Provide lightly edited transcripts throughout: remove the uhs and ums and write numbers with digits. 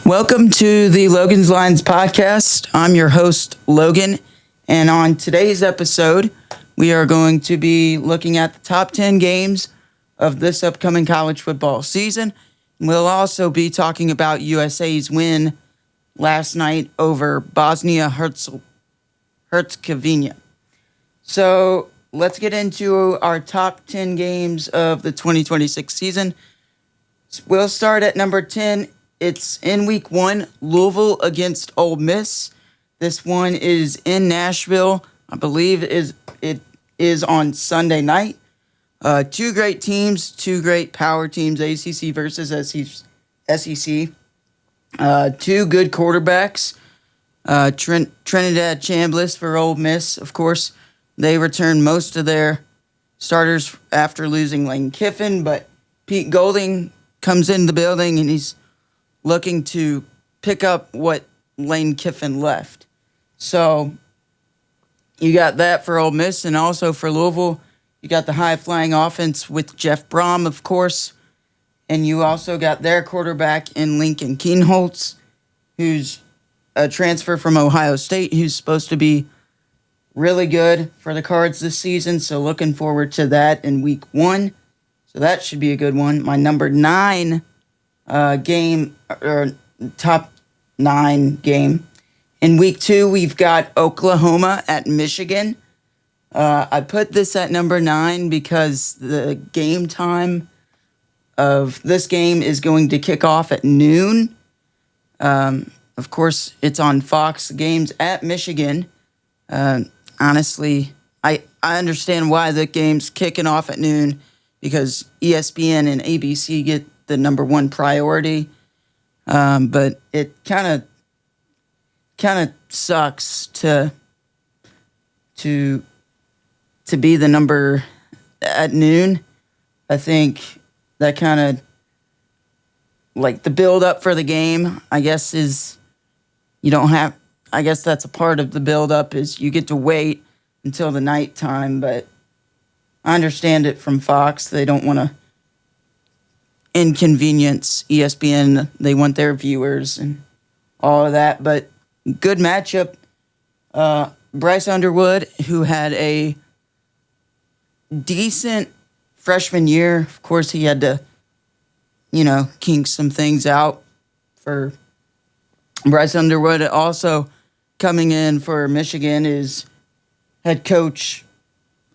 Welcome to the Logan's Lines podcast. I'm your host, Logan, and on today's episode, we are going to be looking at the top 10 games of this upcoming college football season. We'll also be talking about USA's win last night over Bosnia-Herzegovina. So let's get into our top 10 games of the 2026 season. We'll start at number 10. It's in week 1, Louisville against Ole Miss. This one is in Nashville. I believe it is on Sunday night. Two great teams, two great power teams, ACC versus SEC. Two good quarterbacks. Trinidad Chambliss for Ole Miss, of course. They returned most of their starters after losing Lane Kiffin, but Pete Golding comes in the building and he's looking to pick up what Lane Kiffin left. So you got that for Ole Miss, and also for Louisville, you got the high-flying offense with Jeff Brom, of course, and you also got their quarterback in Lincoln Kienholz, who's a transfer from Ohio State, who's supposed to be really good for the Cards this season, so looking forward to that in week 1. So that should be a good one. My number 9 game, or top 9 game. In week 2, we've got Oklahoma at Michigan. I put this at number 9 because the game time of this game is going to kick off at noon. Of course, it's on Fox. The game's at Michigan. Honestly, I understand why the game's kicking off at noon, because ESPN and ABC get the number 1 priority, but it kind of sucks to be the number at noon. I think that kind of, like, the build up for the game, I guess, is you don't have. I guess that's a part of the build up, is you get to wait until the nighttime, but I understand it from Fox. They don't want to inconvenience ESPN. They want their viewers and all of that. But good matchup. Bryce Underwood, who had a decent freshman year. Of course, he had to, kink some things out for Bryce Underwood. Also coming in for Michigan is head coach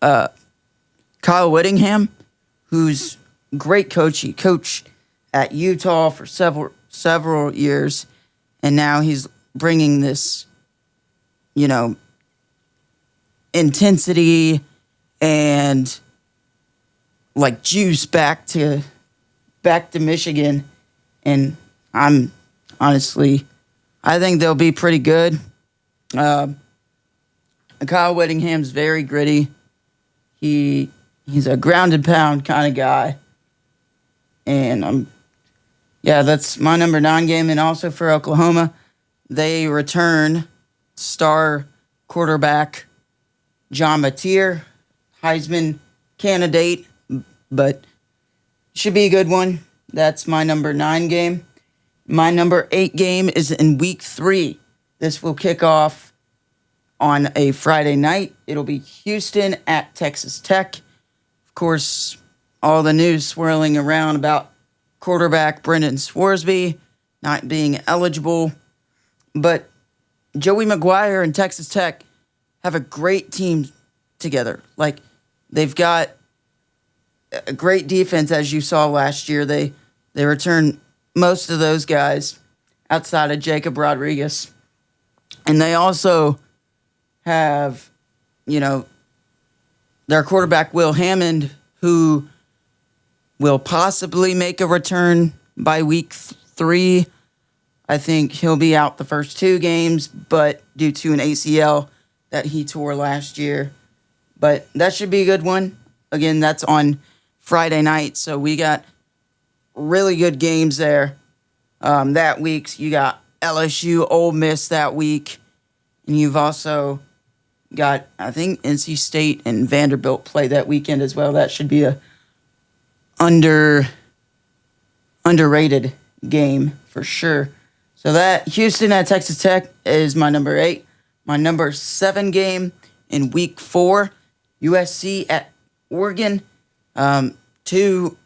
Kyle Whittingham, who's great coach. He coached at Utah for several years, and now he's bringing this, intensity and like juice back to Michigan. And I think they'll be pretty good. Kyle Whittingham's very gritty. He's a ground and pound kind of guy. And that's my number 9 game. And also for Oklahoma, they return star quarterback John Mateer, Heisman candidate, but should be a good one. That's my number 9 game. My number 8 game is in week 3. This will kick off on a Friday night. It'll be Houston at Texas Tech. Of course, all the news swirling around about quarterback Brendan Swarsby not being eligible. But Joey McGuire and Texas Tech have a great team together. Like, they've got a great defense, as you saw last year. They returned most of those guys outside of Jacob Rodriguez. And they also have, their quarterback, Will Hammond, who will possibly make a return by week 3. I think he'll be out the first 2 games, but due to an ACL that he tore last year. But that should be a good one. Again, that's on Friday night, so we got really good games there that week. You got LSU, Ole Miss that week, and you've also got, I think, NC State and Vanderbilt play that weekend as well. That should be a underrated game for sure. So that Houston at Texas Tech is my number 8. My number 7 game in week 4, USC at Oregon. Two,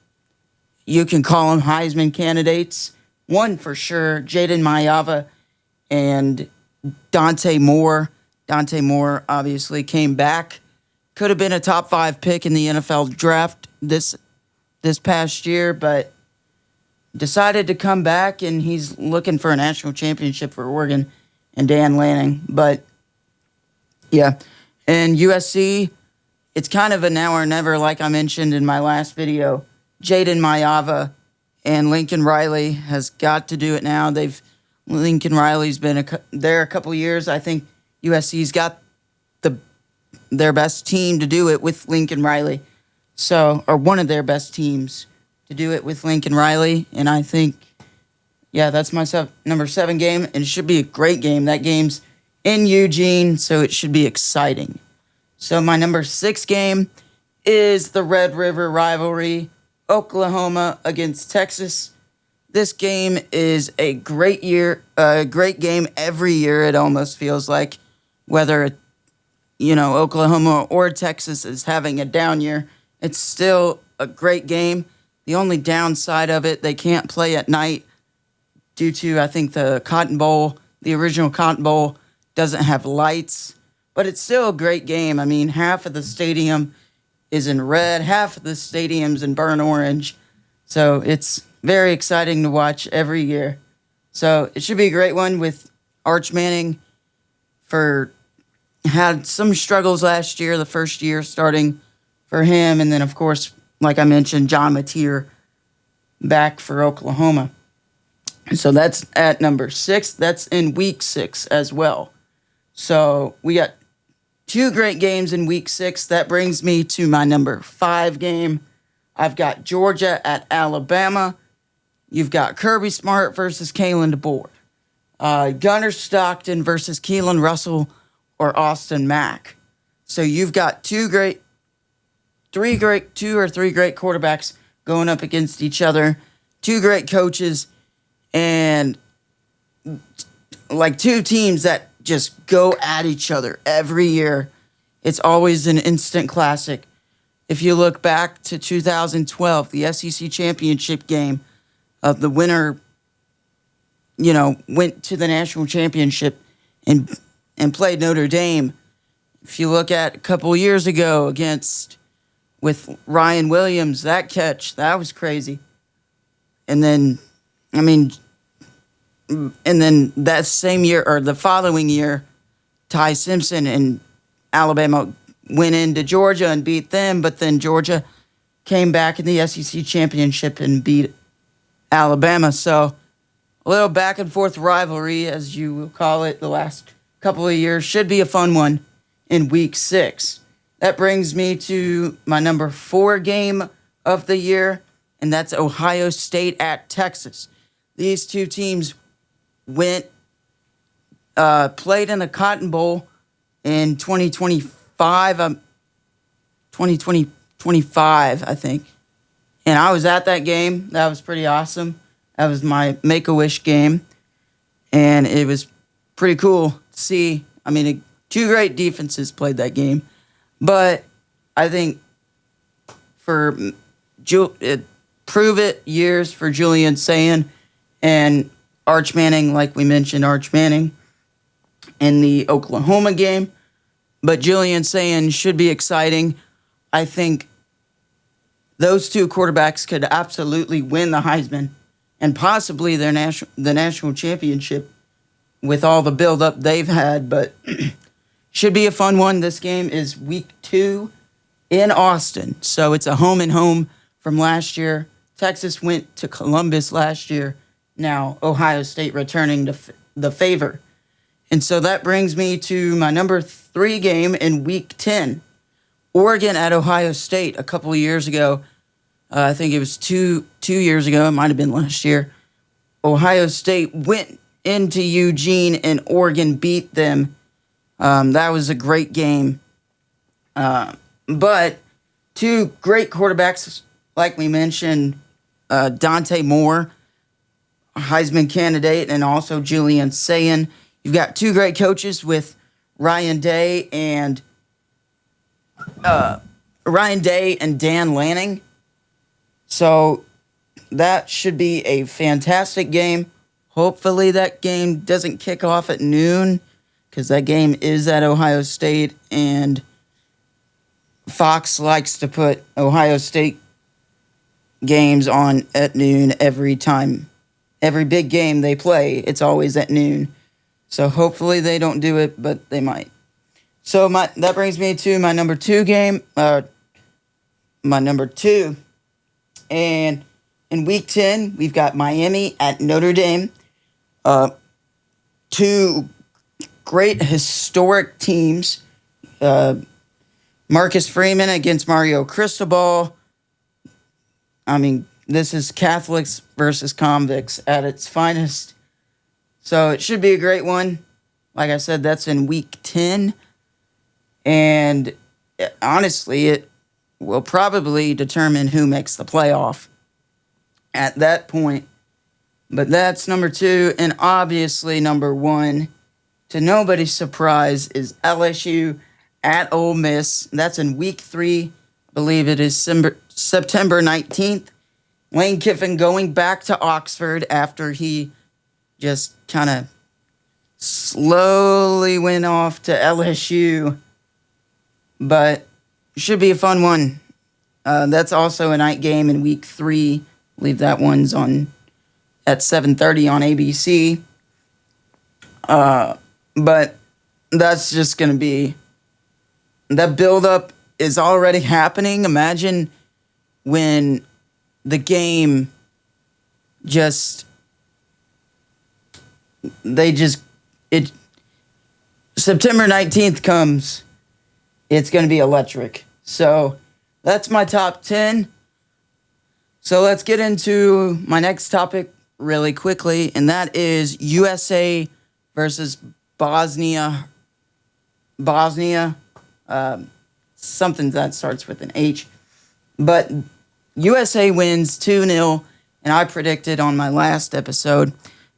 you can call them Heisman candidates. One for sure, Jaden Mayava and Dante Moore. Dante Moore obviously came back. Could have been a top 5 pick in the NFL draft this past year, but decided to come back, and he's looking for a national championship for Oregon and Dan Lanning. But, yeah. And USC, it's kind of a now or never, like I mentioned in my last video. Jaden Mayava and Lincoln Riley has got to do it now. Lincoln Riley's been there a couple years. I think USC's got their best team to do it with Lincoln Riley. So, or one of their best teams to do it with Lincoln Riley. And I think, yeah, that's my number 7 game. And it should be a great game. That game's in Eugene, so it should be exciting. So my number 6 game is the Red River rivalry, Oklahoma against Texas. This game is a great game every year, it almost feels like, whether Oklahoma or Texas is having a down year. It's still a great game. The only downside of it, they can't play at night due to, I think, the Cotton Bowl, the original Cotton Bowl, doesn't have lights. But it's still a great game. I mean, half of the stadium is in red, half of the stadium's in burnt orange. So it's very exciting to watch every year. So it should be a great one with Arch Manning had some struggles last year, the first year starting for him. And then, of course, like I mentioned, John Mateer back for Oklahoma. So that's at number 6. That's in week 6 as well. So we got 2 great games in week 6. That brings me to my number 5 game. I've got Georgia at Alabama. You've got Kirby Smart versus Kalen DeBoer. Gunnar Stockton versus Keelan Russell or Austin Mack. So you've got 2 or 3 great quarterbacks going up against each other. 2 great coaches and like 2 teams that just go at each other every year. It's always an instant classic. If you look back to 2012, the SEC championship game, the winner, went to the national championship and played Notre Dame. If you look at a couple years ago with Ryan Williams, that catch, that was crazy. And then that same year or the following year, Ty Simpson and Alabama went into Georgia and beat them, but then Georgia came back in the SEC championship and beat Alabama. So a little back and forth rivalry, as you will call it, the last couple of years. Should be a fun one in week 6. That brings me to my number 4 game of the year, and that's Ohio State at Texas. These 2 teams played in the Cotton Bowl in 2025, I think. And I was at that game. That was pretty awesome. That was my Make-A-Wish game. And it was pretty cool to see. 2 great defenses played that game. But I think for prove it years for Julian Sayin and Arch Manning, like we mentioned, Arch Manning in the Oklahoma game. But Julian Sayin should be exciting. I think those 2 quarterbacks could absolutely win the Heisman and possibly the national championship with all the build-up they've had. But should be a fun one. This game is week 2 in Austin. So it's a home and home from last year. Texas went to Columbus last year. Now Ohio State returning to the favor. And so that brings me to my number 3 game in week 10. Oregon at Ohio State a couple of years ago. I think it was two years ago. It might have been last year. Ohio State went into Eugene and Oregon beat them. That was a great game. But 2 great quarterbacks, like we mentioned, Dante Moore, Heisman candidate, and also Julian Sayin. You've got two great coaches with Ryan Day and Dan Lanning. So that should be a fantastic game. Hopefully that game doesn't kick off at noon, because that game is at Ohio State, and Fox likes to put Ohio State games on at noon every time. Every big game they play, it's always at noon. So hopefully they don't do it, but they might. So that brings me to my number two game. My number two. And in Week 10, we've got Miami at Notre Dame. Two great historic teams. Marcus Freeman against Mario Cristobal. I mean, this is Catholics versus convicts at its finest. So it should be a great one. Like I said, that's in Week 10. And honestly, it will probably determine who makes the playoff at that point. But that's number two. And obviously, number one, to nobody's surprise, is LSU at Ole Miss. That's in Week 3. I believe it is September 19th. Lane Kiffin going back to Oxford after he just kind of slowly went off to LSU. But it should be a fun one. That's also a night game in Week 3. I believe that one's at 7:30 on ABC. But that's just going to be... That build-up is already happening. Imagine when the game September 19th comes, it's going to be electric. So that's my top 10. So let's get into my next topic really quickly, and that is USA versus Bosnia. Something that starts with an H. But USA wins 2-0, and I predicted on my last episode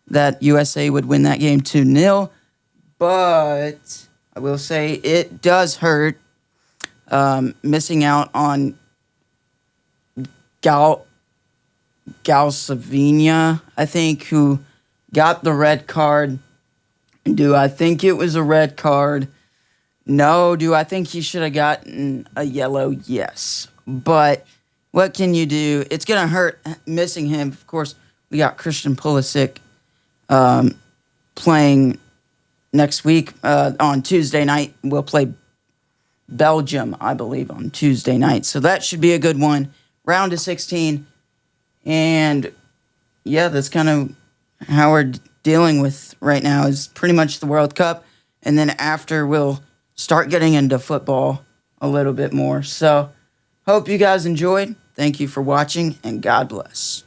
that USA would win that game 2-0. But I will say it does hurt missing out on Galsavinia, I think, who got the red card. Do I think it was a red card? No. Do I think he should have gotten a yellow? Yes. But what can you do? It's going to hurt missing him. Of course, we got Christian Pulisic playing next week on Tuesday night. We'll play Belgium, I believe, on Tuesday night. So that should be a good one. Round of 16. And, yeah, that's kind of how we're dealing with right now is pretty much the World Cup. And then after, we'll start getting into football a little bit more. So, hope you guys enjoyed. Thank you for watching, and God bless.